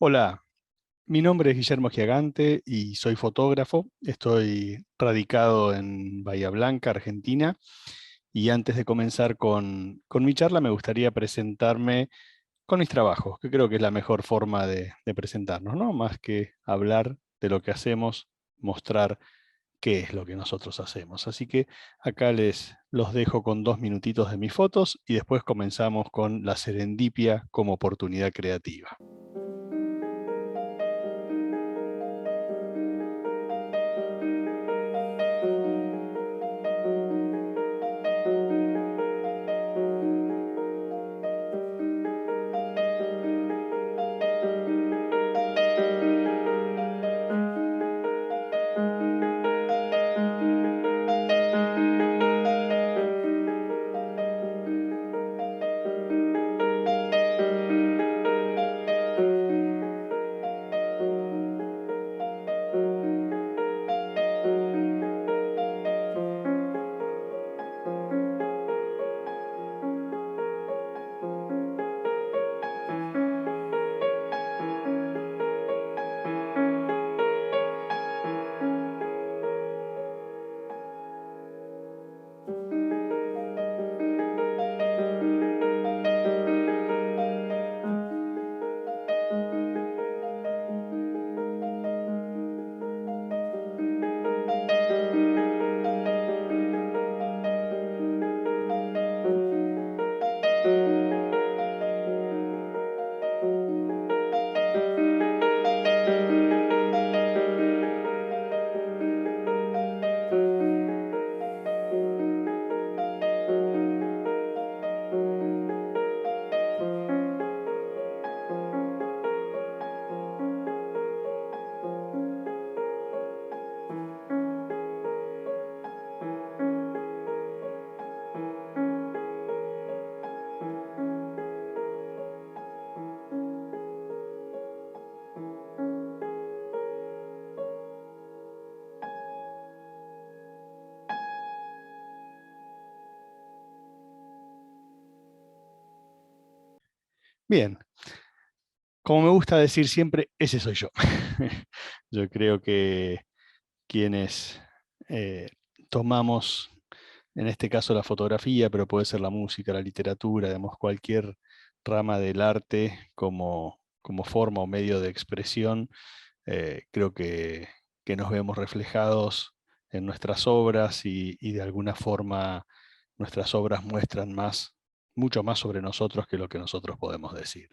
Hola, mi nombre es Guillermo Giagante y soy fotógrafo. Estoy radicado en Bahía Blanca, Argentina. Y antes de comenzar con mi charla, me gustaría presentarme con mis trabajos, que creo que es la mejor forma de presentarnos, ¿no? Más que hablar de lo que hacemos, mostrar qué es lo que nosotros hacemos. Así que acá los dejo con 2 minutitos de mis fotos y después comenzamos con la serendipia como oportunidad creativa. Bien, como me gusta decir siempre, ese soy yo. Yo creo que quienes eh, tomamos, en este caso la fotografía, pero puede ser la música, la literatura, digamos, cualquier rama del arte como forma o medio de expresión, creo que nos vemos reflejados en nuestras obras y de alguna forma nuestras obras muestran mucho más sobre nosotros que lo que nosotros podemos decir.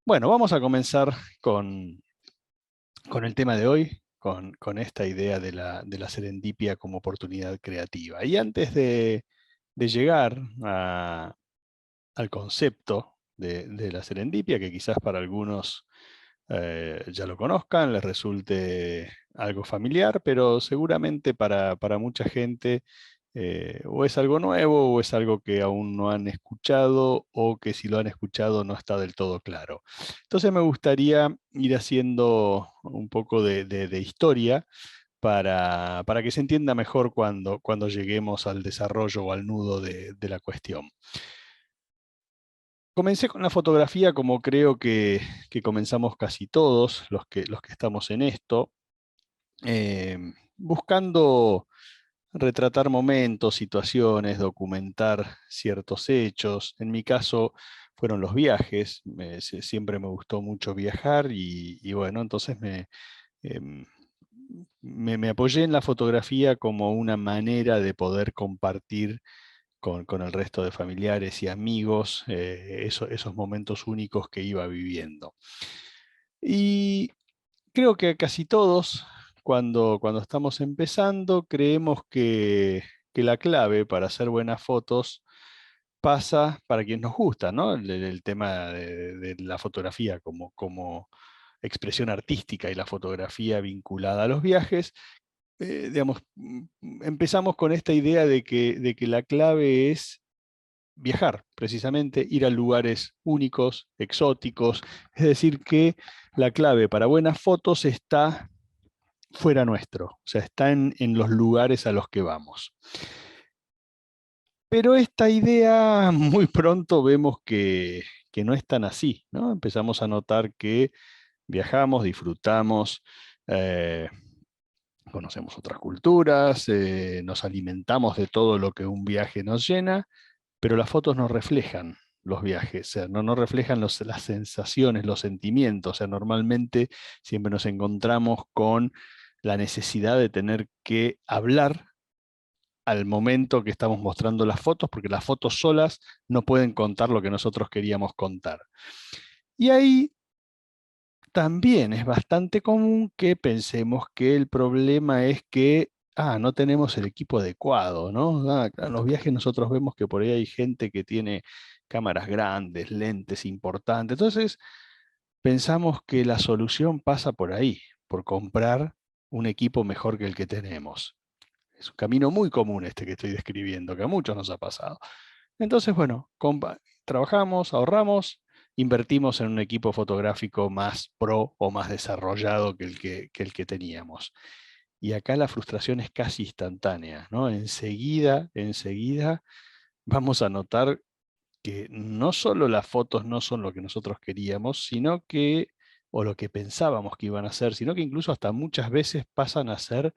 Bueno, vamos a comenzar con el tema de hoy, con esta idea de la serendipia como oportunidad creativa. Y antes de llegar al concepto de la serendipia, que quizás para algunos ya lo conozcan, les resulte algo familiar, pero seguramente para mucha gente o es algo nuevo o es algo que aún no han escuchado o que si lo han escuchado no está del todo claro. Entonces me gustaría ir haciendo un poco de historia para que se entienda mejor cuando lleguemos al desarrollo o al nudo de la cuestión. Comencé con la fotografía como creo que comenzamos casi todos los que estamos en esto, eh, buscando retratar momentos, situaciones, documentar ciertos hechos. En mi caso fueron los viajes. Siempre me gustó mucho viajar y bueno, entonces em, me apoyé en la fotografía como una manera de poder compartir con el resto de familiares y amigos esos momentos únicos que iba viviendo. Y creo que casi todos, cuando estamos empezando, creemos que la clave para hacer buenas fotos pasa para quien nos gusta, ¿no? El tema de la fotografía como expresión artística y la fotografía vinculada a los viajes. Digamos, empezamos con esta idea de que la clave es viajar, precisamente, ir a lugares únicos, exóticos, es decir, que la clave para buenas fotos está fuera nuestro, o sea, está en los lugares a los que vamos. Pero esta idea muy pronto vemos que no es tan así, ¿no? Empezamos a notar que viajamos, disfrutamos, eh, conocemos otras culturas, nos alimentamos de todo lo que un viaje nos llena, pero las fotos no reflejan los viajes, o sea, no reflejan las sensaciones, los sentimientos. O sea, normalmente siempre nos encontramos con la necesidad de tener que hablar al momento que estamos mostrando las fotos, porque las fotos solas no pueden contar lo que nosotros queríamos contar. Y ahí también es bastante común que pensemos que el problema es que, no tenemos el equipo adecuado, ¿no? En los viajes nosotros vemos que por ahí hay gente que tiene cámaras grandes, lentes importantes. Entonces, pensamos que la solución pasa por ahí, por comprar un equipo mejor que el que tenemos. Es un camino muy común este que estoy describiendo, que a muchos nos ha pasado. Entonces, bueno, trabajamos, ahorramos, invertimos en un equipo fotográfico más pro o más desarrollado que el que teníamos. Y acá la frustración es casi instantánea, ¿no? Enseguida vamos a notar que no solo las fotos no son lo que nosotros queríamos, sino que, o lo que pensábamos que iban a ser, sino que incluso hasta muchas veces pasan a ser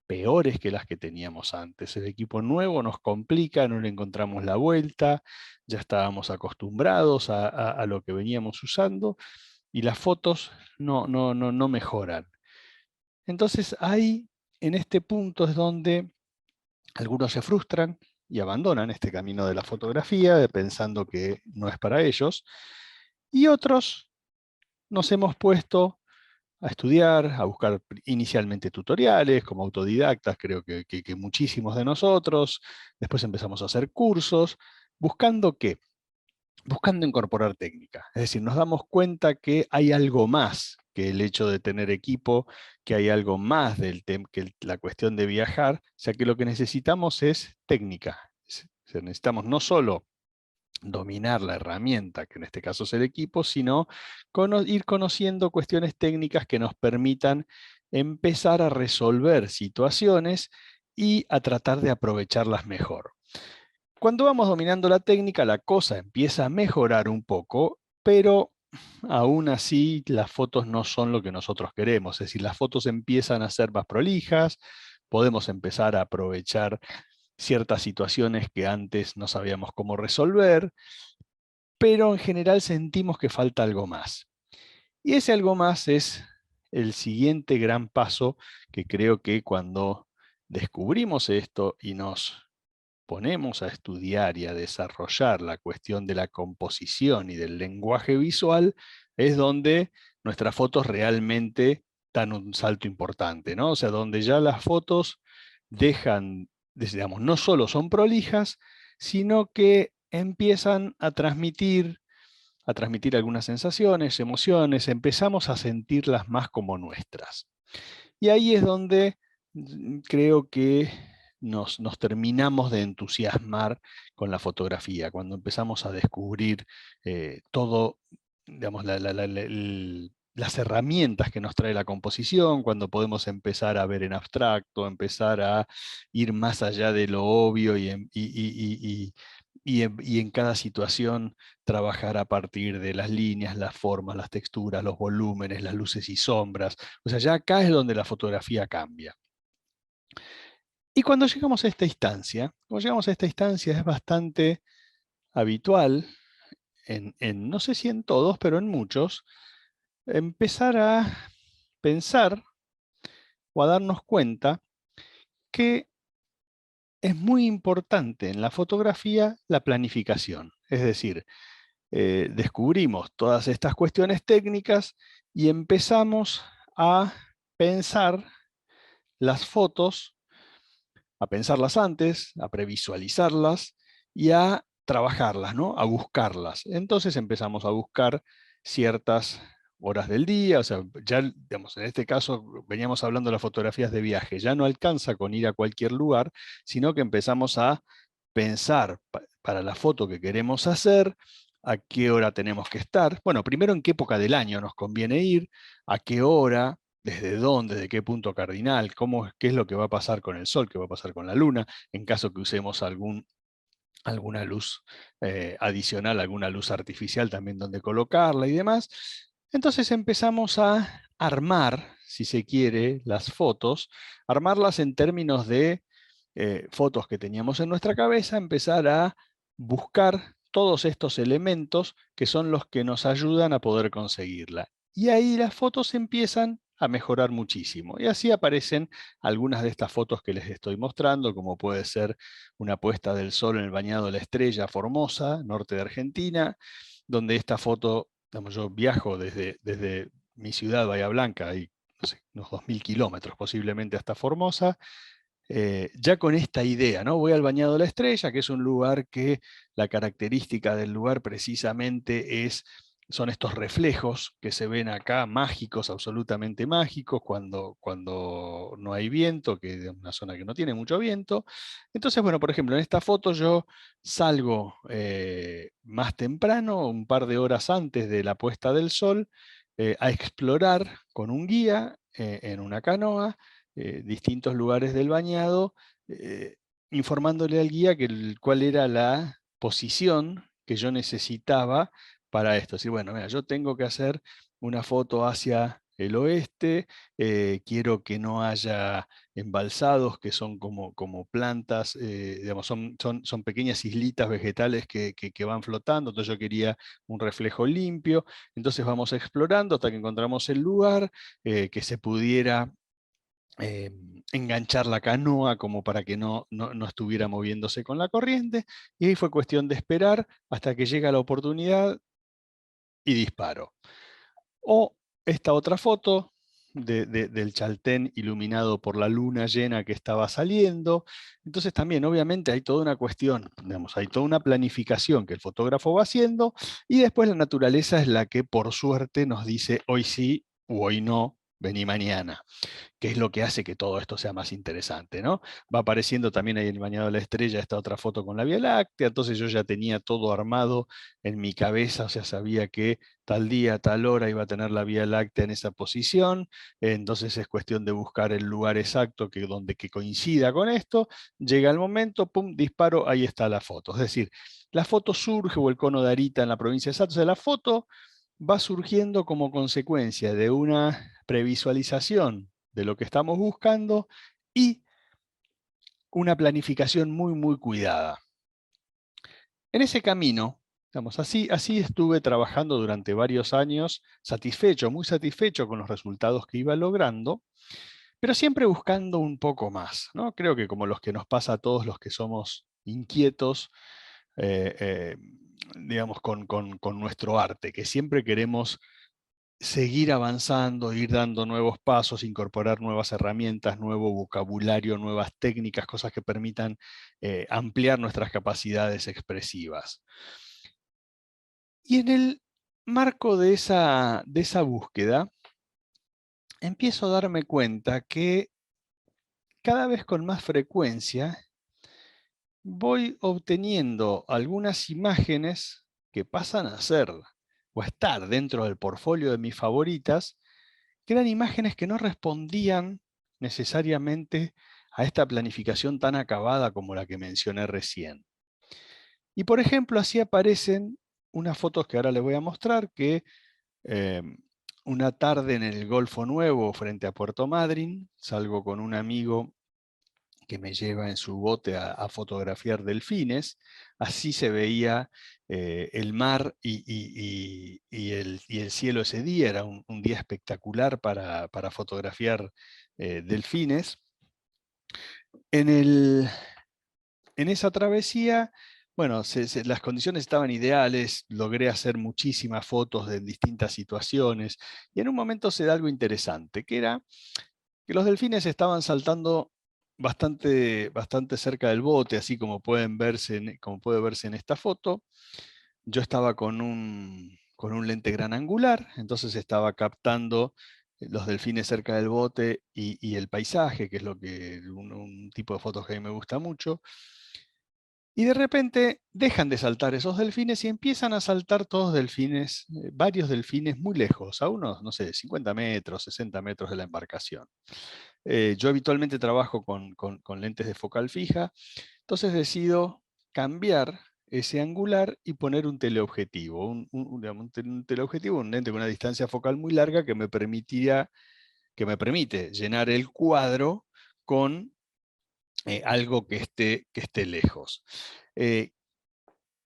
peores que las que teníamos antes. El equipo nuevo nos complica, no le encontramos la vuelta, ya estábamos acostumbrados a lo que veníamos usando y las fotos no mejoran. Entonces ahí, en este punto es donde algunos se frustran y abandonan este camino de la fotografía, pensando que no es para ellos, y otros nos hemos puesto a estudiar, a buscar inicialmente tutoriales como autodidactas, creo que muchísimos de nosotros, después empezamos a hacer cursos, buscando qué, buscando incorporar técnica. Es decir, nos damos cuenta que hay algo más que el hecho de tener equipo, que hay algo más que la cuestión de viajar, o sea que lo que necesitamos es técnica. O sea, necesitamos no solo dominar la herramienta, que en este caso es el equipo, sino ir conociendo cuestiones técnicas que nos permitan empezar a resolver situaciones y a tratar de aprovecharlas mejor. Cuando vamos dominando la técnica, la cosa empieza a mejorar un poco, pero aún así las fotos no son lo que nosotros queremos. Es decir, las fotos empiezan a ser más prolijas, podemos empezar a aprovechar ciertas situaciones que antes no sabíamos cómo resolver, pero en general sentimos que falta algo más. Y ese algo más es el siguiente gran paso que creo que cuando descubrimos esto y nos ponemos a estudiar y a desarrollar la cuestión de la composición y del lenguaje visual, es donde nuestras fotos realmente dan un salto importante, ¿no? O sea, donde ya las fotos dejan, digamos, no solo son prolijas, sino que empiezan a transmitir algunas sensaciones, emociones, empezamos a sentirlas más como nuestras. Y ahí es donde creo que nos terminamos de entusiasmar con la fotografía, cuando empezamos a descubrir todo, digamos, las herramientas que nos trae la composición, cuando podemos empezar a ver en abstracto, empezar a ir más allá de lo obvio y en cada situación trabajar a partir de las líneas, las formas, las texturas, los volúmenes, las luces y sombras. O sea, ya acá es donde la fotografía cambia. Y cuando llegamos a esta instancia, es bastante habitual, no sé si en todos, pero en muchos, empezar a pensar o a darnos cuenta que es muy importante en la fotografía la planificación. Es decir, descubrimos todas estas cuestiones técnicas y empezamos a pensar las fotos, a pensarlas antes, a previsualizarlas y a trabajarlas, ¿no? A buscarlas. Entonces empezamos a buscar ciertas horas del día, o sea, ya, digamos, en este caso veníamos hablando de las fotografías de viaje, ya no alcanza con ir a cualquier lugar, sino que empezamos a pensar para la foto que queremos hacer, a qué hora tenemos que estar. Bueno, primero en qué época del año nos conviene ir, a qué hora, desde dónde, de qué punto cardinal, qué es lo que va a pasar con el Sol, qué va a pasar con la Luna, en caso que usemos algún alguna luz adicional, alguna luz artificial también donde colocarla y demás. Entonces empezamos a armar, si se quiere, las fotos, armarlas en términos de fotos que teníamos en nuestra cabeza, empezar a buscar todos estos elementos que son los que nos ayudan a poder conseguirla. Y ahí las fotos empiezan a mejorar muchísimo. Y así aparecen algunas de estas fotos que les estoy mostrando, como puede ser una puesta del sol en el bañado de la Estrella, Formosa, norte de Argentina, donde esta foto, digamos, yo viajo desde mi ciudad, Bahía Blanca, y no sé, unos 2000 kilómetros posiblemente hasta Formosa, ya con esta idea, ¿no? Voy al Bañado de la Estrella, que es un lugar que la característica del lugar precisamente son estos reflejos que se ven acá, mágicos, absolutamente mágicos, cuando no hay viento, que es una zona que no tiene mucho viento. Entonces, bueno, por ejemplo, en esta foto yo salgo más temprano, un par de horas antes de la puesta del sol, a explorar con un guía en una canoa distintos lugares del bañado, eh, informándole al guía cuál era la posición que yo necesitaba para esto. Es decir, bueno, mira, yo tengo que hacer una foto hacia el oeste, quiero que no haya embalsados que son como plantas, digamos, son pequeñas islitas vegetales que van flotando, entonces yo quería un reflejo limpio, entonces vamos explorando hasta que encontramos el lugar que se pudiera eh, enganchar la canoa como para que no estuviera moviéndose con la corriente, y ahí fue cuestión de esperar hasta que llega la oportunidad y disparo. O esta otra foto del Chaltén iluminado por la luna llena que estaba saliendo. Entonces también, obviamente, hay toda una cuestión, digamos, hay toda una planificación que el fotógrafo va haciendo, y después la naturaleza es la que, por suerte, nos dice hoy sí u hoy no, vení mañana, que es lo que hace que todo esto sea más interesante, ¿no? Va apareciendo también ahí en el Bañado de la Estrella esta otra foto con la Vía Láctea, entonces yo ya tenía todo armado en mi cabeza, o sea, sabía que tal día, tal hora iba a tener la Vía Láctea en esa posición, entonces es cuestión de buscar el lugar exacto que coincida con esto, llega el momento, pum, disparo, ahí está la foto. Es decir, la foto surge, o el cono de Arita en la provincia de Salta, o sea, la foto va surgiendo como consecuencia de una previsualización de lo que estamos buscando y una planificación muy, muy cuidada. En ese camino, digamos, así estuve trabajando durante varios años, satisfecho, muy satisfecho con los resultados que iba logrando, pero siempre buscando un poco más, ¿no? Creo que como los que nos pasa a todos los que somos inquietos, eh, eh, digamos, con nuestro arte, que siempre queremos seguir avanzando, ir dando nuevos pasos, incorporar nuevas herramientas, nuevo vocabulario, nuevas técnicas, cosas que permitan ampliar nuestras capacidades expresivas. Y en el marco de esa búsqueda, empiezo a darme cuenta que cada vez con más frecuencia voy obteniendo algunas imágenes que pasan a ser o a estar dentro del portfolio de mis favoritas, que eran imágenes que no respondían necesariamente a esta planificación tan acabada como la que mencioné recién. Y por ejemplo, así aparecen unas fotos que ahora les voy a mostrar, que eh, una tarde en el Golfo Nuevo frente a Puerto Madryn, salgo con un amigo que me lleva en su bote a fotografiar delfines. Así se veía el mar y el cielo ese día. Era un día espectacular para fotografiar delfines. En, en esa travesía, bueno, las condiciones estaban ideales, logré hacer muchísimas fotos de distintas situaciones, y en un momento se da algo interesante, que era que los delfines estaban saltando bastante cerca del bote, así como como puede verse en esta foto. Yo estaba con un lente gran angular, entonces estaba captando los delfines cerca del bote y el paisaje, que es un tipo de fotos que a mí me gusta mucho. Y de repente dejan de saltar esos delfines y empiezan a saltar todos delfines, varios delfines muy lejos, a unos, no sé, 50 metros, 60 metros de la embarcación. Yo habitualmente trabajo con lentes de focal fija, entonces decido cambiar ese angular y poner un teleobjetivo, digamos, un teleobjetivo, un lente con una distancia focal muy larga que me permite llenar el cuadro con algo que esté lejos.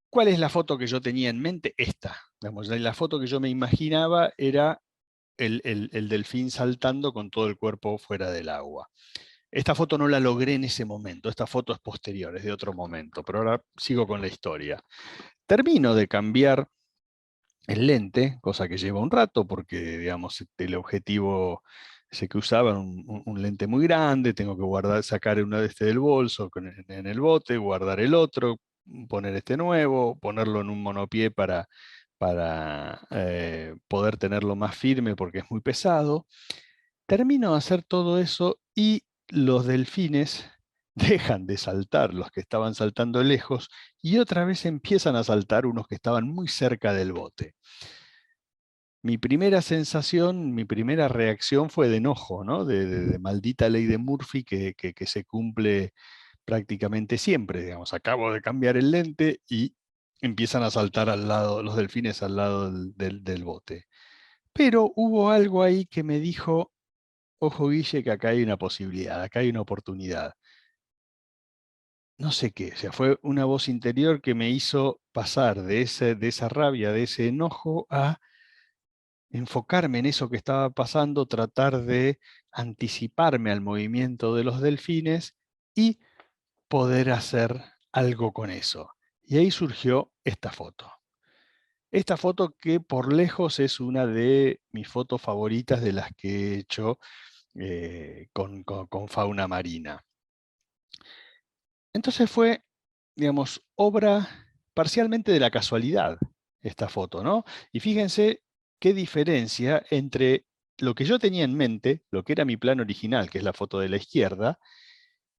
¿Cuál es la foto que yo tenía en mente? Esta. Digamos, la foto que yo me imaginaba era el delfín saltando con todo el cuerpo fuera del agua. Esta foto no la logré en ese momento, esta foto es posterior, es de otro momento, pero ahora sigo con la historia. Termino de cambiar el lente, cosa que lleva un rato porque, digamos, el objetivo ese que usaba era un lente muy grande, tengo que sacar una de este del bolso en el bote, guardar el otro, poner este nuevo, ponerlo en un monopié para poder tenerlo más firme porque es muy pesado. Termino de hacer todo eso y los delfines dejan de saltar, los que estaban saltando lejos, y otra vez empiezan a saltar unos que estaban muy cerca del bote. Mi primera sensación, mi primera reacción fue de enojo, ¿no? De maldita ley de Murphy que se cumple prácticamente siempre. Digamos, acabo de cambiar el lente y empiezan a saltar al lado, los delfines al lado del bote. Pero hubo algo ahí que me dijo, ojo Guille, que acá hay una posibilidad, acá hay una oportunidad. No sé qué, o sea, fue una voz interior que me hizo pasar de esa rabia, de ese enojo, a enfocarme en eso que estaba pasando, tratar de anticiparme al movimiento de los delfines y poder hacer algo con eso. Y ahí surgió esta foto. Esta foto que por lejos es una de mis fotos favoritas de las que he hecho con fauna marina. Entonces fue, digamos, obra parcialmente de la casualidad esta foto, ¿no? Y fíjense qué diferencia entre lo que yo tenía en mente, lo que era mi plan original, que es la foto de la izquierda,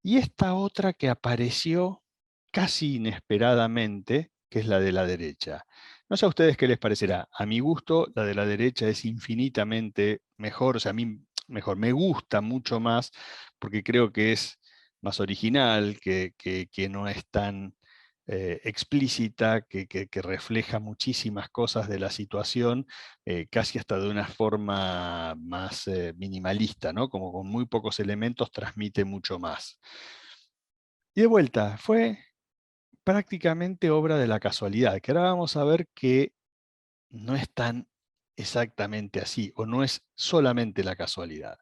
y esta otra que apareció casi inesperadamente, que es la de la derecha. No sé a ustedes qué les parecerá. A mi gusto, la de la derecha es infinitamente mejor, o sea, a mí mejor, me gusta mucho más porque creo que es más original, que no es tan explícita, que refleja muchísimas cosas de la situación, casi hasta de una forma más minimalista, ¿no? Como con muy pocos elementos transmite mucho más. Y de vuelta, fue prácticamente obra de la casualidad, que ahora vamos a ver que no es tan exactamente así, o no es solamente la casualidad.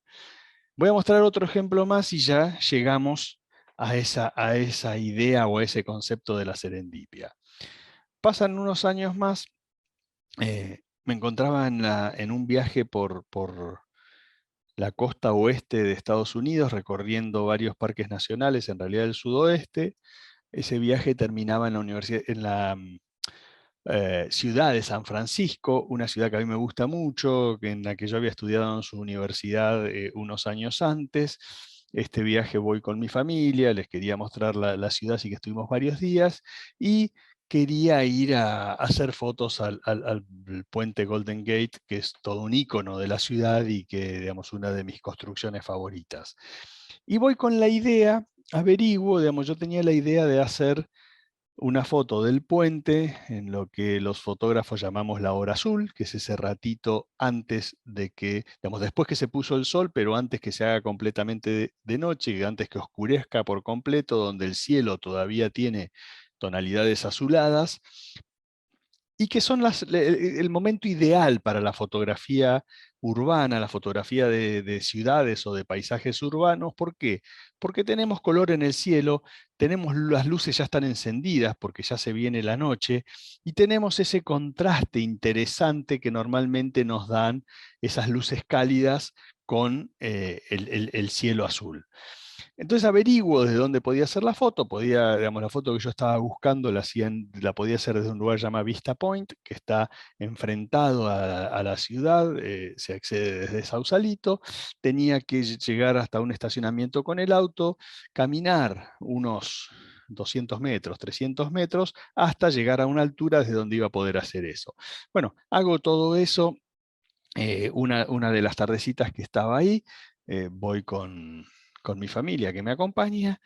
Voy a mostrar otro ejemplo más y ya llegamos a esa idea o a ese concepto de la serendipia. Pasan unos años más, me encontraba en un viaje por la costa oeste de Estados Unidos, recorriendo varios parques nacionales, en realidad del sudoeste. Ese viaje terminaba en la universidad, en la ciudad de San Francisco, una ciudad que a mí me gusta mucho, en la que yo había estudiado en su universidad unos años antes. Este viaje voy con mi familia, les quería mostrar la ciudad, así que estuvimos varios días, y quería ir a hacer fotos al puente Golden Gate, que es todo un icono de la ciudad y que, digamos, una de mis construcciones favoritas. Y voy con la idea, averiguo, digamos, yo tenía la idea de hacer una foto del puente en lo que los fotógrafos llamamos la hora azul, que es ese ratito antes de que, digamos, después que se puso el sol, pero antes que se haga completamente de noche, antes que oscurezca por completo, donde el cielo todavía tiene tonalidades azuladas, y que son el momento ideal para la fotografía urbana, la fotografía de ciudades o de paisajes urbanos. ¿Por qué? Porque tenemos color en el cielo, tenemos las luces ya están encendidas porque ya se viene la noche, y tenemos ese contraste interesante que normalmente nos dan esas luces cálidas con el cielo azul. Entonces averiguo desde dónde podía hacer la foto. Podía, digamos, la foto que yo estaba buscando la podía hacer desde un lugar llamado Vista Point, que está enfrentado a la ciudad, se accede desde Sausalito. Tenía que llegar hasta un estacionamiento con el auto, caminar unos 200 metros, 300 metros, hasta llegar a una altura desde donde iba a poder hacer eso. Bueno, hago todo eso. Una de las tardecitas que estaba ahí, voy con mi familia que me acompaña,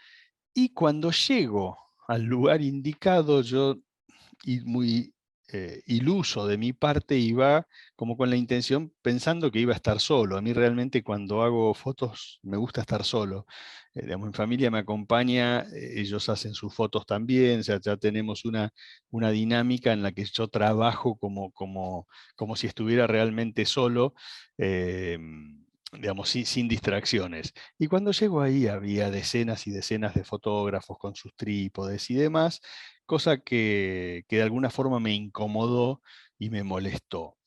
y cuando llego al lugar indicado, yo, y muy iluso de mi parte, iba como con la intención pensando que iba a estar solo. A mí realmente cuando hago fotos me gusta estar solo. Digamos, mi familia me acompaña, ellos hacen sus fotos también, o sea, ya tenemos una dinámica en la que yo trabajo como si estuviera realmente solo, eh, digamos, sin distracciones. Y cuando llego ahí había decenas y decenas de fotógrafos con sus trípodes y demás, cosa que de alguna forma me incomodó y me molestó.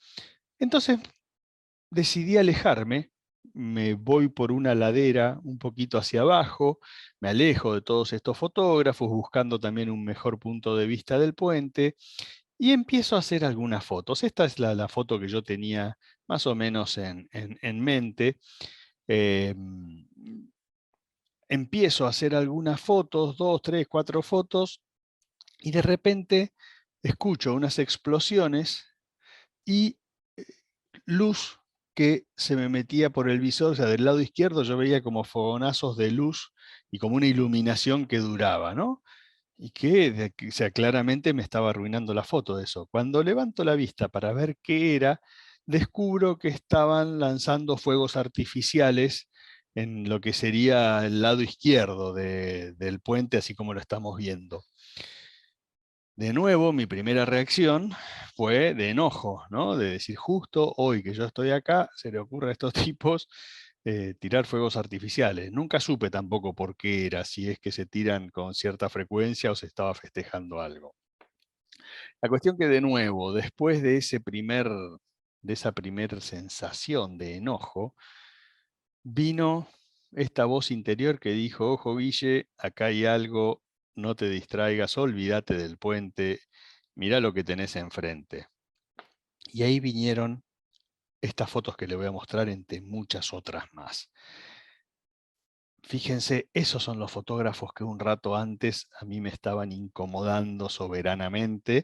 Entonces decidí alejarme, me voy por una ladera un poquito hacia abajo, me alejo de todos estos fotógrafos, buscando también un mejor punto de vista del puente, y empiezo a hacer algunas fotos. Esta es la foto que yo tenía más o menos en mente. Eh, Empiezo a hacer algunas fotos, 2, 3, 4 fotos, y de repente escucho unas explosiones y eh, luz que se me metía por el visor, o sea, del lado izquierdo yo veía como fogonazos de luz y como una iluminación que duraba, ¿no? Y o sea, claramente me estaba arruinando la foto de eso. Cuando levanto la vista para ver qué era, descubro que estaban lanzando fuegos artificiales en lo que sería el lado izquierdo del puente, así como lo estamos viendo. De nuevo, mi primera reacción fue de enojo, ¿no? De decir, justo hoy que yo estoy acá, se le ocurre a estos tipos tirar fuegos artificiales. Nunca supe tampoco por qué era, si es que se tiran con cierta frecuencia o se estaba festejando algo. La cuestión que de nuevo, después de esa primera sensación de enojo, vino esta voz interior que dijo, ojo Guille, acá hay algo, no te distraigas, olvídate del puente, mirá lo que tenés enfrente. Y ahí vinieron estas fotos que le voy a mostrar entre muchas otras más. Fíjense, esos son los fotógrafos que un rato antes a mí me estaban incomodando soberanamente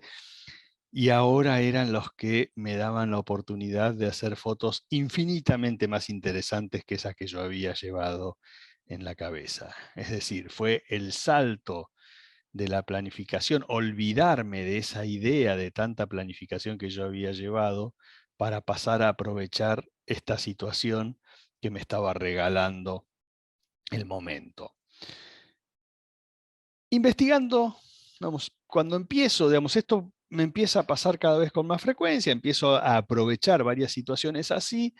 y ahora eran los que me daban la oportunidad de hacer fotos infinitamente más interesantes que esas que yo había llevado en la cabeza. Es decir, fue el salto de la planificación, olvidarme de esa idea de tanta planificación que yo había llevado para pasar a aprovechar esta situación que me estaba regalando el momento. Investigando, vamos, cuando empiezo, digamos, esto me empieza a pasar cada vez con más frecuencia, empiezo a aprovechar varias situaciones así,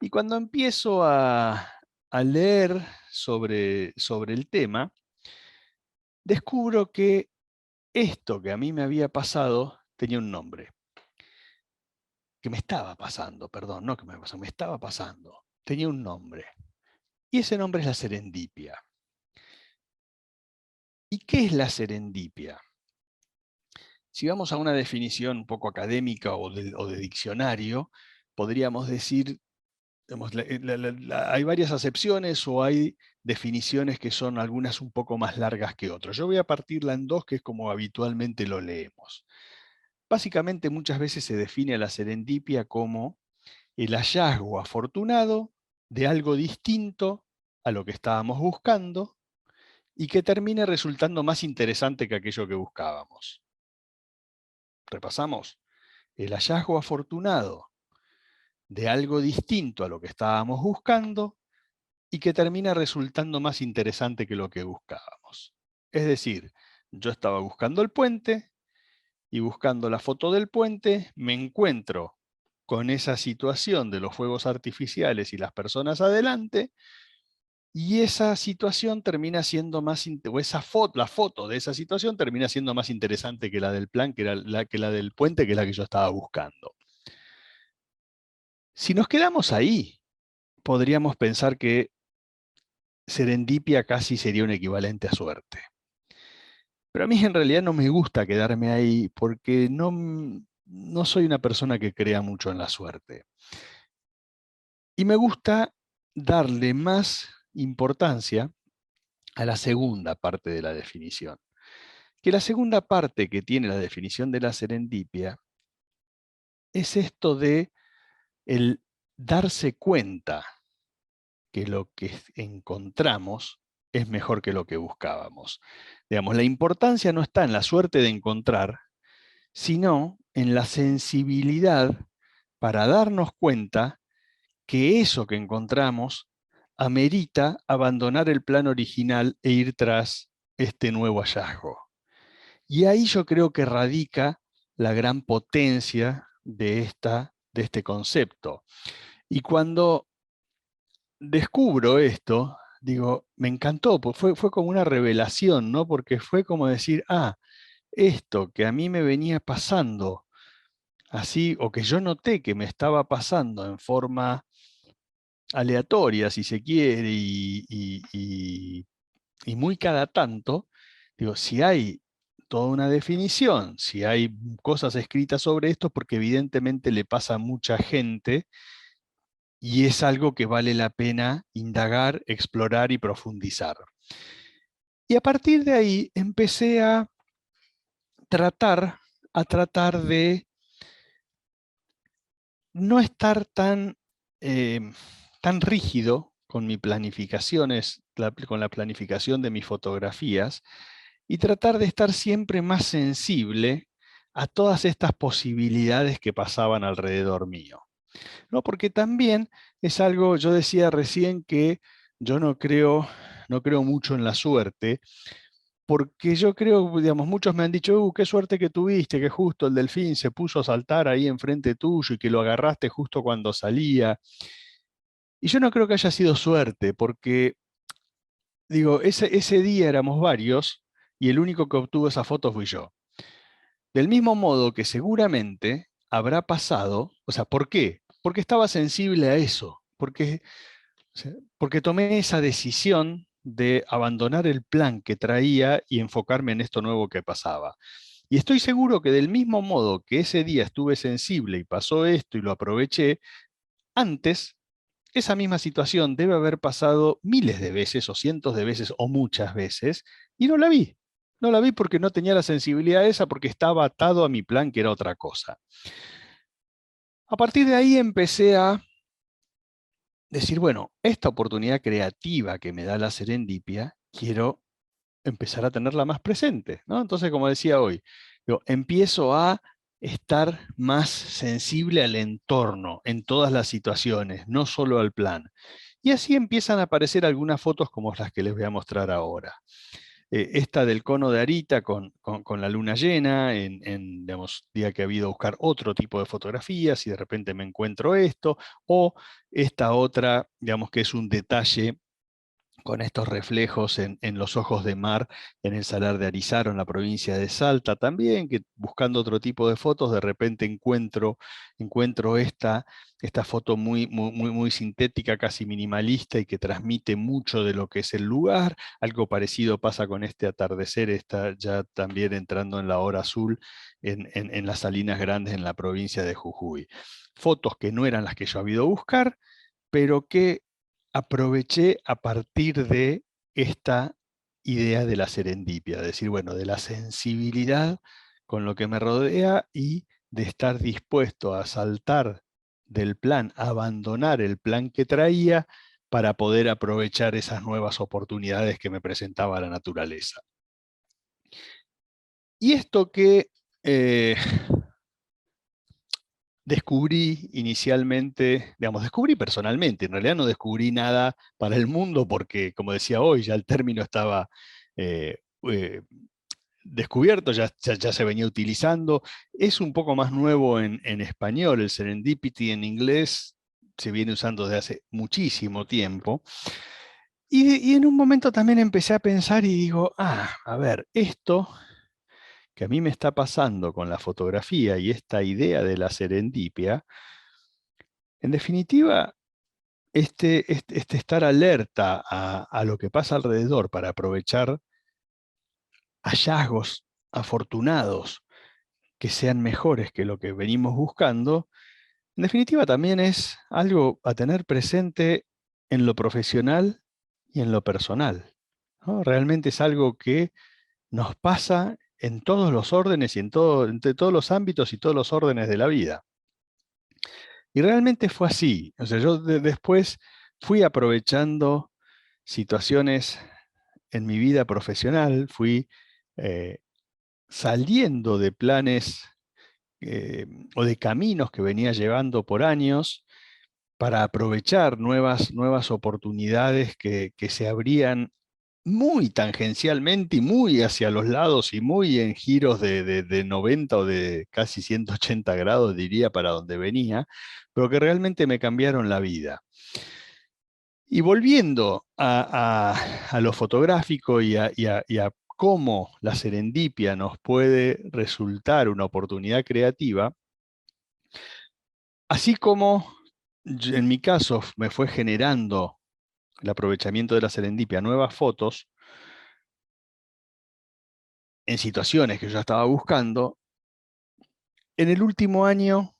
y cuando empiezo a leer sobre el tema, descubro que esto que a mí me había pasado tenía un nombre, que me estaba pasando, perdón, no que me pasó, me estaba pasando, tenía un nombre, y ese nombre es la serendipia. ¿Y qué es la serendipia? Si vamos a una definición un poco académica o de diccionario, podríamos decir, digamos, hay varias acepciones o hay definiciones que son algunas un poco más largas que otras. Yo voy a partirla en dos, que es como habitualmente lo leemos. Básicamente muchas veces se define a la serendipia como el hallazgo afortunado de algo distinto a lo que estábamos buscando y que termine resultando más interesante que aquello que buscábamos. Repasamos. El hallazgo afortunado de algo distinto a lo que estábamos buscando y que termina resultando más interesante que lo que buscábamos. Es decir, yo estaba buscando el puente y buscando la foto del puente me encuentro con esa situación de los fuegos artificiales y las personas adelante, y esa situación termina siendo más, o esa foto, la foto de esa situación termina siendo más interesante que la del plan, que la del puente, que es la que yo estaba buscando. Si nos quedamos ahí, podríamos pensar que serendipia casi sería un equivalente a suerte. Pero a mí en realidad no me gusta quedarme ahí porque no soy una persona que crea mucho en la suerte. Y me gusta darle más importancia a la segunda parte de la definición. Que la segunda parte que tiene la definición de la serendipia es esto de el darse cuenta que lo que encontramos es mejor que lo que buscábamos. Digamos, la importancia no está en la suerte de encontrar, sino en la sensibilidad para darnos cuenta que eso que encontramos amerita abandonar el plan original e ir tras este nuevo hallazgo. Y ahí yo creo que radica la gran potencia de este concepto. Y cuando descubro esto, digo, me encantó, pues fue como una revelación, ¿no? Porque fue como decir, esto que a mí me venía pasando así, o que yo noté que me estaba pasando en forma aleatoria, si se quiere, y muy cada tanto, digo, si hay toda una definición, si hay cosas escritas sobre esto, porque evidentemente le pasa a mucha gente y es algo que vale la pena indagar, explorar y profundizar. Y a partir de ahí empecé tratar, a tratar de no estar tan rígido con mi planificaciones, con la planificación de mis fotografías, y tratar de estar siempre más sensible a todas estas posibilidades que pasaban alrededor mío, ¿no? Porque también es algo, yo decía recién que yo no creo mucho en la suerte, porque yo creo, digamos, muchos me han dicho, qué suerte que tuviste, que justo el delfín se puso a saltar ahí enfrente tuyo y que lo agarraste justo cuando salía. Y yo no creo que haya sido suerte, porque, digo, ese día éramos varios y el único que obtuvo esa foto fui yo. Del mismo modo que seguramente habrá pasado, o sea, ¿por qué? Porque estaba sensible a eso, porque tomé esa decisión de abandonar el plan que traía y enfocarme en esto nuevo que pasaba. Y estoy seguro que del mismo modo que ese día estuve sensible y pasó esto y lo aproveché, antes esa misma situación debe haber pasado miles de veces o cientos de veces o muchas veces y no la vi. No la vi porque no tenía la sensibilidad esa, porque estaba atado a mi plan que era otra cosa. A partir de ahí empecé a decir, bueno, esta oportunidad creativa que me da la serendipia, quiero empezar a tenerla más presente, ¿no? Entonces, como decía hoy, yo empiezo a estar más sensible al entorno en todas las situaciones, no solo al plan. Y así empiezan a aparecer algunas fotos como las que les voy a mostrar ahora. Esta del cono de Arita con la luna llena, digamos, día que ha habido a buscar otro tipo de fotografías y de repente me encuentro esto, o esta otra, digamos que es un detalle con estos reflejos en los ojos de mar en el Salar de Arizaro, en la provincia de Salta también, que buscando otro tipo de fotos, de repente encuentro esta foto muy sintética, casi minimalista, y que transmite mucho de lo que es el lugar. Algo parecido pasa con este atardecer, está ya también entrando en la hora azul en las Salinas Grandes, en la provincia de Jujuy. Fotos que no eran las que yo había ido a buscar, pero que aproveché a partir de esta idea de la serendipia, es decir, bueno, de la sensibilidad con lo que me rodea y de estar dispuesto a saltar del plan, a abandonar el plan que traía para poder aprovechar esas nuevas oportunidades que me presentaba la naturaleza. Y esto que descubrí inicialmente, digamos, descubrí personalmente, en realidad no descubrí nada para el mundo porque, como decía hoy, ya el término estaba eh, eh, descubierto, ya se venía utilizando. Es un poco más nuevo en español, el serendipity en inglés se viene usando desde hace muchísimo tiempo. Y en un momento también empecé a pensar y digo, a ver, esto que a mí me está pasando con la fotografía y esta idea de la serendipia, en definitiva, este estar alerta a lo que pasa alrededor para aprovechar hallazgos afortunados que sean mejores que lo que venimos buscando, en definitiva también es algo a tener presente en lo profesional y en lo personal, ¿no? Realmente es algo que nos pasa en todos los órdenes y entre todos los ámbitos y todos los órdenes de la vida. Y realmente fue así. O sea, yo después fui aprovechando situaciones en mi vida profesional fui saliendo de planes o de caminos que venía llevando por años para aprovechar nuevas oportunidades que se abrían muy tangencialmente y muy hacia los lados y muy en giros de 90 o de casi 180 grados, diría, para donde venía, pero que realmente me cambiaron la vida. Y volviendo a lo fotográfico y a cómo la serendipia nos puede resultar una oportunidad creativa, así como en mi caso me fue generando el aprovechamiento de la serendipia nuevas fotos en situaciones que yo estaba buscando, en el último año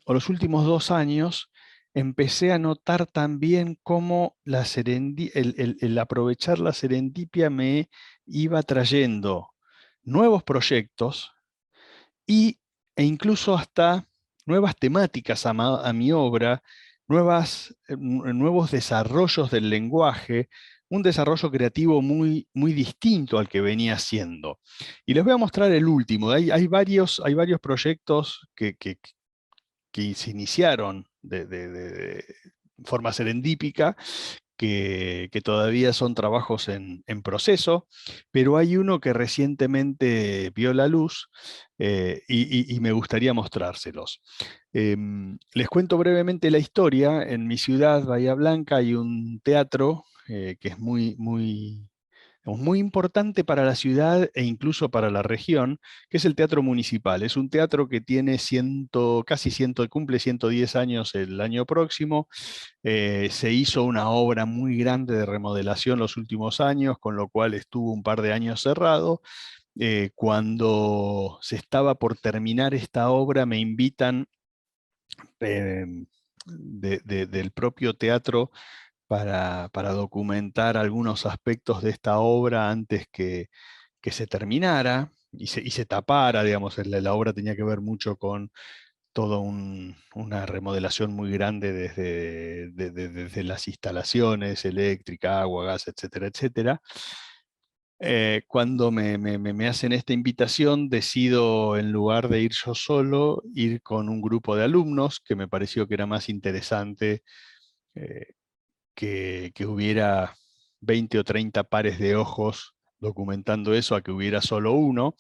o los últimos 2 años empecé a notar también cómo el aprovechar la serendipia me iba trayendo nuevos proyectos e incluso hasta nuevas temáticas a mi obra, nuevos desarrollos del lenguaje, un desarrollo creativo muy distinto al que venía haciendo. Y les voy a mostrar el último. Hay varios proyectos que se iniciaron de forma serendípica, que todavía son trabajos en proceso, pero hay uno que recientemente vio la luz y me gustaría mostrárselos. Les cuento brevemente la historia. En mi ciudad, Bahía Blanca, hay un teatro que es muy importante para la ciudad e incluso para la región, que es el Teatro Municipal. Es un teatro que tiene cumple 110 años el año próximo. Se hizo una obra muy grande de remodelación los últimos años, con lo cual estuvo un par de años cerrado. Cuando se estaba por terminar esta obra, me invitan eh, del propio teatro para documentar algunos aspectos de esta obra antes que se terminara y se tapara, digamos. La obra tenía que ver mucho con toda una remodelación muy grande desde las instalaciones eléctrica, agua, gas, etcétera, etcétera. Cuando me hacen esta invitación, decido, en lugar de ir yo solo, ir con un grupo de alumnos, que me pareció que era más interesante eh, que hubiera 20 o 30 pares de ojos documentando eso a que hubiera solo uno.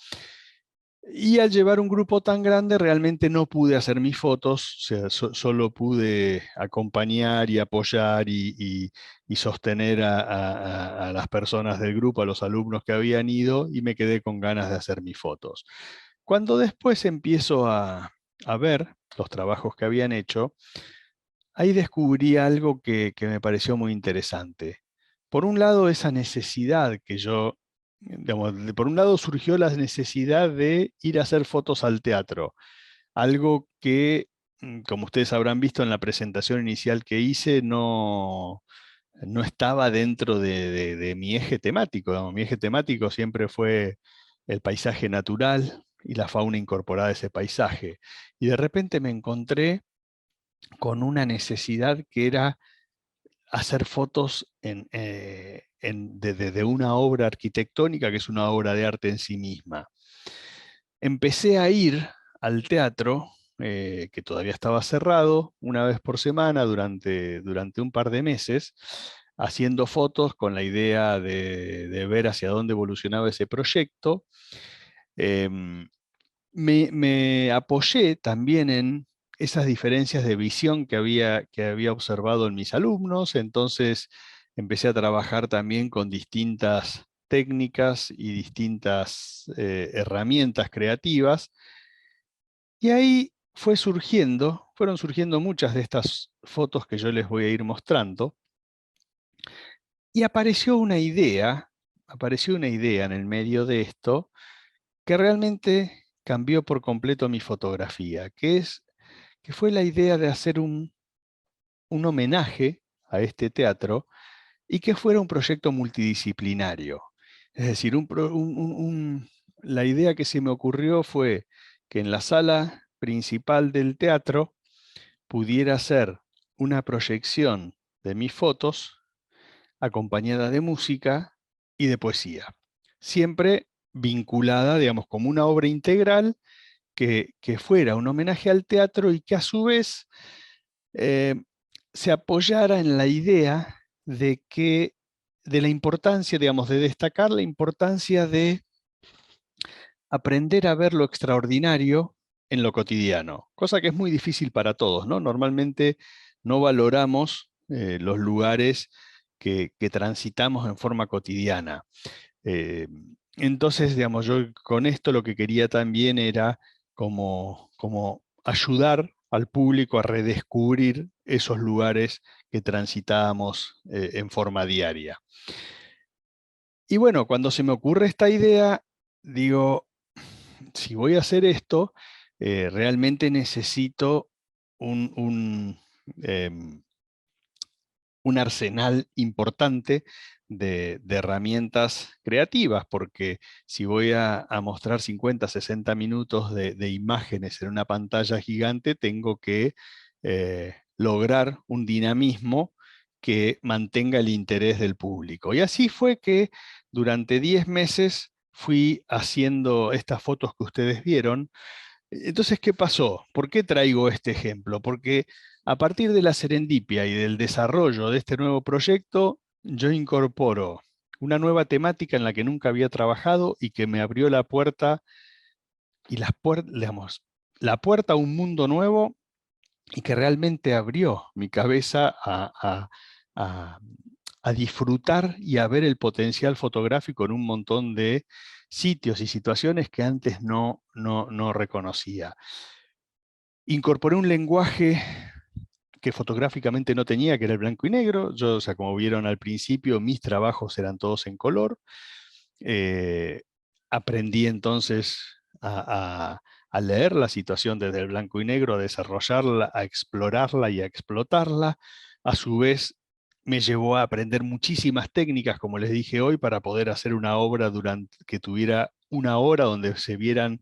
Y al llevar un grupo tan grande, realmente no pude hacer mis fotos, o sea, solo pude acompañar y apoyar y sostener a las personas del grupo, a los alumnos que habían ido, y me quedé con ganas de hacer mis fotos. Cuando después empiezo a ver los trabajos que habían hecho, ahí descubrí algo que me pareció muy interesante. Por un lado, esa necesidad que yo, digamos, por un lado surgió la necesidad de ir a hacer fotos al teatro, algo que, como ustedes habrán visto en la presentación inicial que hice, no estaba dentro de mi eje temático. Digamos. Mi eje temático siempre fue el paisaje natural y la fauna incorporada a ese paisaje. Y de repente me encontré con una necesidad que era hacer fotos de una obra arquitectónica que es una obra de arte en sí misma. Empecé a ir al teatro, que todavía estaba cerrado, una vez por semana durante un par de meses, haciendo fotos con la idea de ver hacia dónde evolucionaba ese proyecto. Em, me apoyé también en esas diferencias de visión que había observado en mis alumnos. Entonces empecé a trabajar también con distintas técnicas y distintas herramientas creativas. Y ahí fueron surgiendo muchas de estas fotos que yo les voy a ir mostrando. Y apareció una idea en el medio de esto que realmente cambió por completo mi fotografía, que fue la idea de hacer un homenaje a este teatro y que fuera un proyecto multidisciplinario. Es decir, la idea que se me ocurrió fue que en la sala principal del teatro pudiera ser una proyección de mis fotos acompañada de música y de poesía. Siempre vinculada, digamos, como una obra integral que fuera un homenaje al teatro y que a su vez eh, se apoyara en la idea de la importancia, digamos, de destacar la importancia de aprender a ver lo extraordinario en lo cotidiano, cosa que es muy difícil para todos, ¿no? Normalmente no valoramos los lugares que transitamos en forma cotidiana. Eh, entonces, digamos, yo con esto lo que quería también era como ayudar al público a redescubrir esos lugares que transitábamos en forma diaria. Y bueno, cuando se me ocurre esta idea, digo, si voy a hacer esto, realmente necesito un, un, em, un arsenal importante de herramientas creativas, porque si voy a mostrar 50, 60 minutos de imágenes en una pantalla gigante, tengo que lograr un dinamismo que mantenga el interés del público. Y así fue que durante 10 meses fui haciendo estas fotos que ustedes vieron. Entonces, ¿qué pasó? ¿Por qué traigo este ejemplo? Porque a partir de la serendipia y del desarrollo de este nuevo proyecto, yo incorporo una nueva temática en la que nunca había trabajado y que me abrió la puerta y digamos, la puerta a un mundo nuevo y que realmente abrió mi cabeza a- a disfrutar y a ver el potencial fotográfico en un montón de sitios y situaciones que antes no reconocía. Incorporé un lenguaje que fotográficamente no tenía, que era el blanco y negro. Yo, o sea, como vieron al principio, mis trabajos eran todos en color. Eh, Aprendí entonces a leer la situación desde el blanco y negro, a desarrollarla, a explorarla y a explotarla. A su vez, me llevó a aprender muchísimas técnicas, como les dije hoy, para poder hacer una obra que tuviera una hora donde se vieran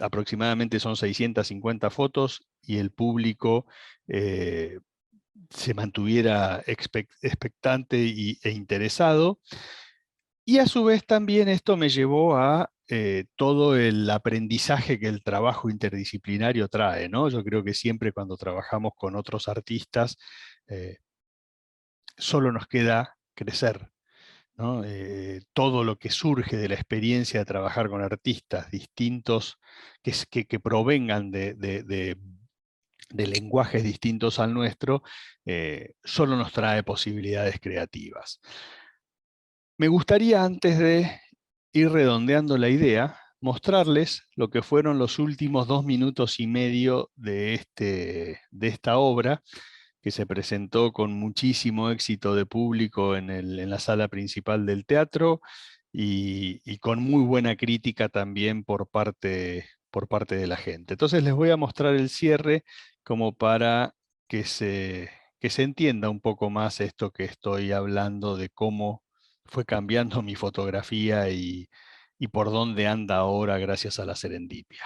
aproximadamente son 650 fotos y el público eh, se mantuviera expectante e interesado. Y a su vez también esto me llevó a todo el aprendizaje que el trabajo interdisciplinario trae, ¿no? Yo creo que siempre cuando trabajamos con otros artistas, eh, solo nos queda crecer, ¿no? Todo lo que surge de la experiencia de trabajar con artistas distintos, que provengan de lenguajes distintos al nuestro, solo nos trae posibilidades creativas. Me gustaría, antes de ir redondeando la idea, mostrarles lo que fueron los últimos 2 minutos y medio de esta obra, que se presentó con muchísimo éxito de público en la sala principal del teatro y con muy buena crítica también por parte de la gente. Entonces les voy a mostrar el cierre como para que que se entienda un poco más esto que estoy hablando de cómo fue cambiando mi fotografía y por dónde anda ahora gracias a la serendipia.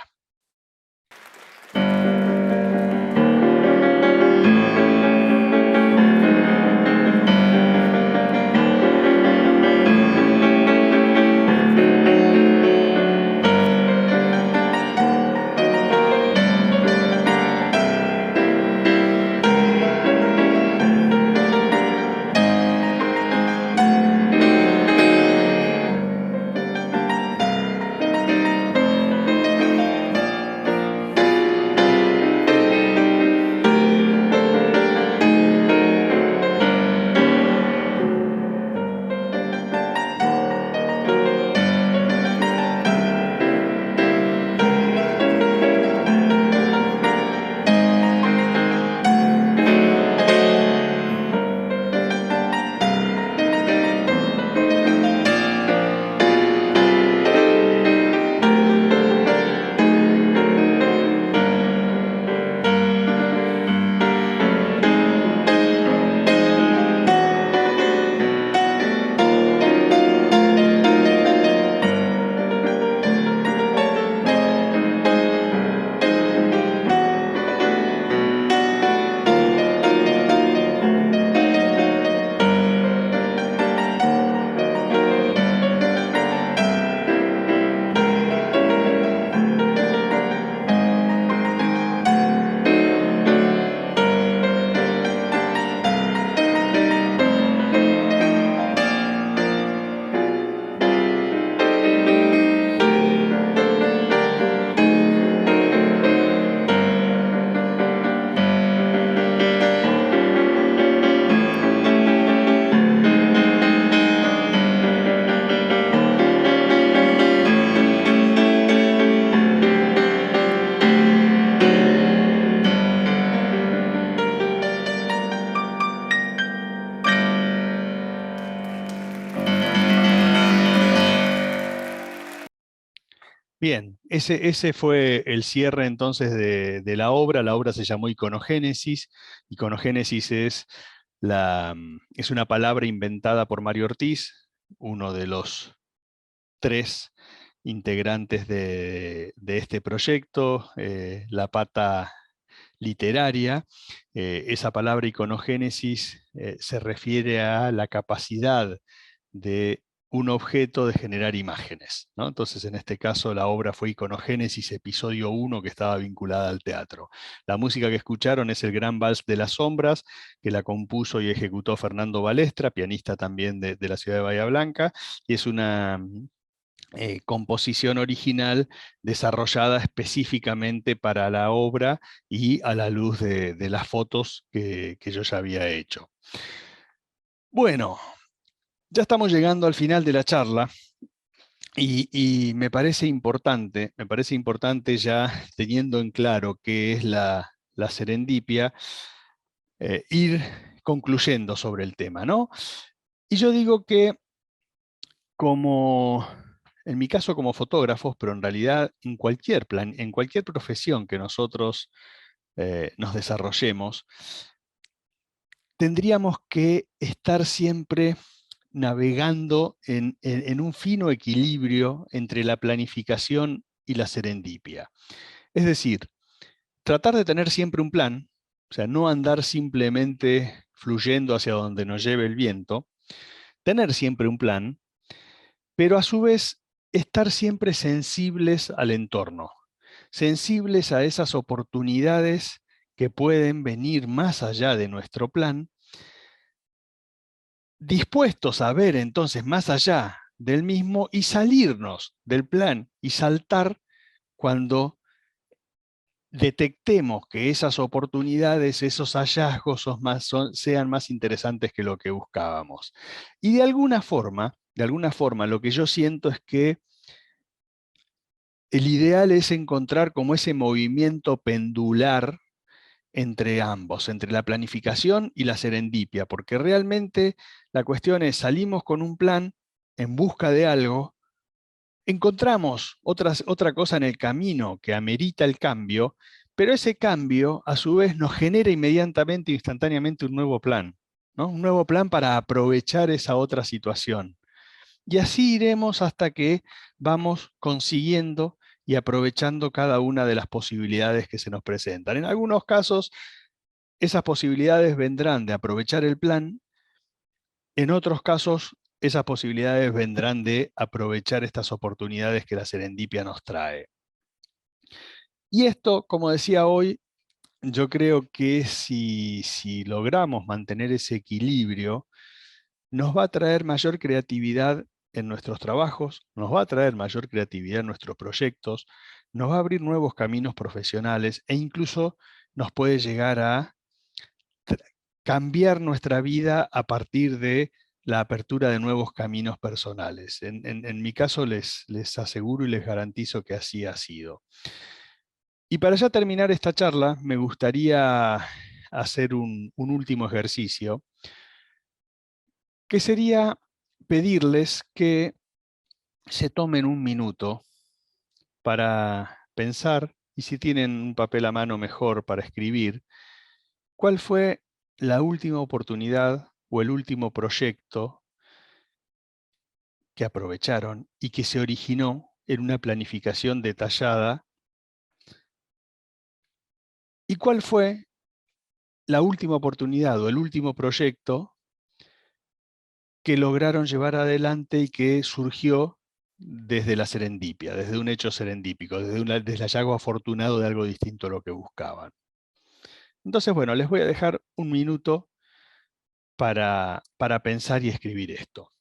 Bien, ese fue el cierre entonces de la obra. La obra se llamó Iconogénesis. Iconogénesis es una palabra inventada por Mario Ortiz, uno de los tres integrantes de este proyecto, la pata literaria. Esa palabra iconogénesis se refiere a la capacidad de un objeto de generar imágenes, ¿no? Entonces, en este caso, la obra fue Iconogénesis, episodio 1, que estaba vinculada al teatro. La música que escucharon es el Gran Vals de las Sombras, que la compuso y ejecutó Fernando Balestra, pianista también de la ciudad de Bahía Blanca, y es una composición original desarrollada específicamente para la obra y a la luz de las fotos que yo ya había hecho. Bueno, ya estamos llegando al final de la charla y me parece importante ya teniendo en claro qué es la serendipia, ir concluyendo sobre el tema, ¿no? Y yo digo que como, en mi caso como fotógrafos, pero en realidad en cualquier plan, en cualquier profesión que nosotros nos desarrollemos, tendríamos que estar siempre navegando en un fino equilibrio entre la planificación y la serendipia. Es decir, tratar de tener siempre un plan, o sea, no andar simplemente fluyendo hacia donde nos lleve el viento, tener siempre un plan, pero a su vez estar siempre sensibles al entorno, sensibles a esas oportunidades que pueden venir más allá de nuestro plan, dispuestos a ver entonces más allá del mismo y salirnos del plan y saltar cuando detectemos que esas oportunidades, esos hallazgos sean más interesantes que lo que buscábamos. Y de alguna forma, lo que yo siento es que el ideal es encontrar como ese movimiento pendular entre ambos, entre la planificación y la serendipia, porque realmente la cuestión es, salimos con un plan en busca de algo, encontramos otra cosa en el camino que amerita el cambio, pero ese cambio a su vez nos genera inmediatamente, instantáneamente un nuevo plan, ¿no? Un nuevo plan para aprovechar esa otra situación. Y así iremos hasta que vamos consiguiendo y aprovechando cada una de las posibilidades que se nos presentan. En algunos casos, esas posibilidades vendrán de aprovechar el plan, en otros casos, esas posibilidades vendrán de aprovechar estas oportunidades que la serendipia nos trae. Y esto, como decía hoy, yo creo que si logramos mantener ese equilibrio, nos va a traer mayor creatividad en nuestros trabajos, nos va a traer mayor creatividad en nuestros proyectos, nos va a abrir nuevos caminos profesionales e incluso nos puede llegar a cambiar nuestra vida a partir de la apertura de nuevos caminos personales. En mi caso les aseguro y les garantizo que así ha sido. Y para ya terminar esta charla, me gustaría hacer un último ejercicio, que sería pedirles que se tomen un minuto para pensar, y si tienen un papel a mano mejor para escribir, cuál fue la última oportunidad o el último proyecto que aprovecharon y que se originó en una planificación detallada, y cuál fue la última oportunidad o el último proyecto que lograron llevar adelante y que surgió desde la serendipia, desde un hecho serendípico, desde el hallazgo afortunado de algo distinto a lo que buscaban. Entonces, bueno, les voy a dejar un minuto para pensar y escribir esto.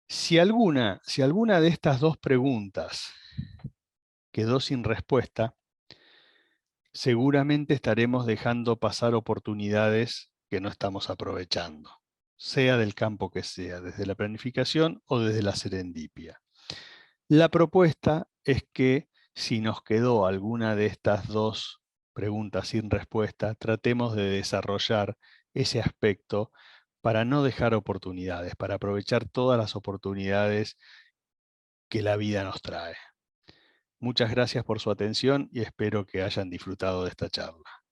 Si alguna de estas dos preguntas quedó sin respuesta, seguramente estaremos dejando pasar oportunidades que no estamos aprovechando, sea del campo que sea, desde la planificación o desde la serendipia. La propuesta es que si nos quedó alguna de estas dos preguntas sin respuesta, tratemos de desarrollar ese aspecto para no dejar oportunidades, para aprovechar todas las oportunidades que la vida nos trae. Muchas gracias por su atención y espero que hayan disfrutado de esta charla.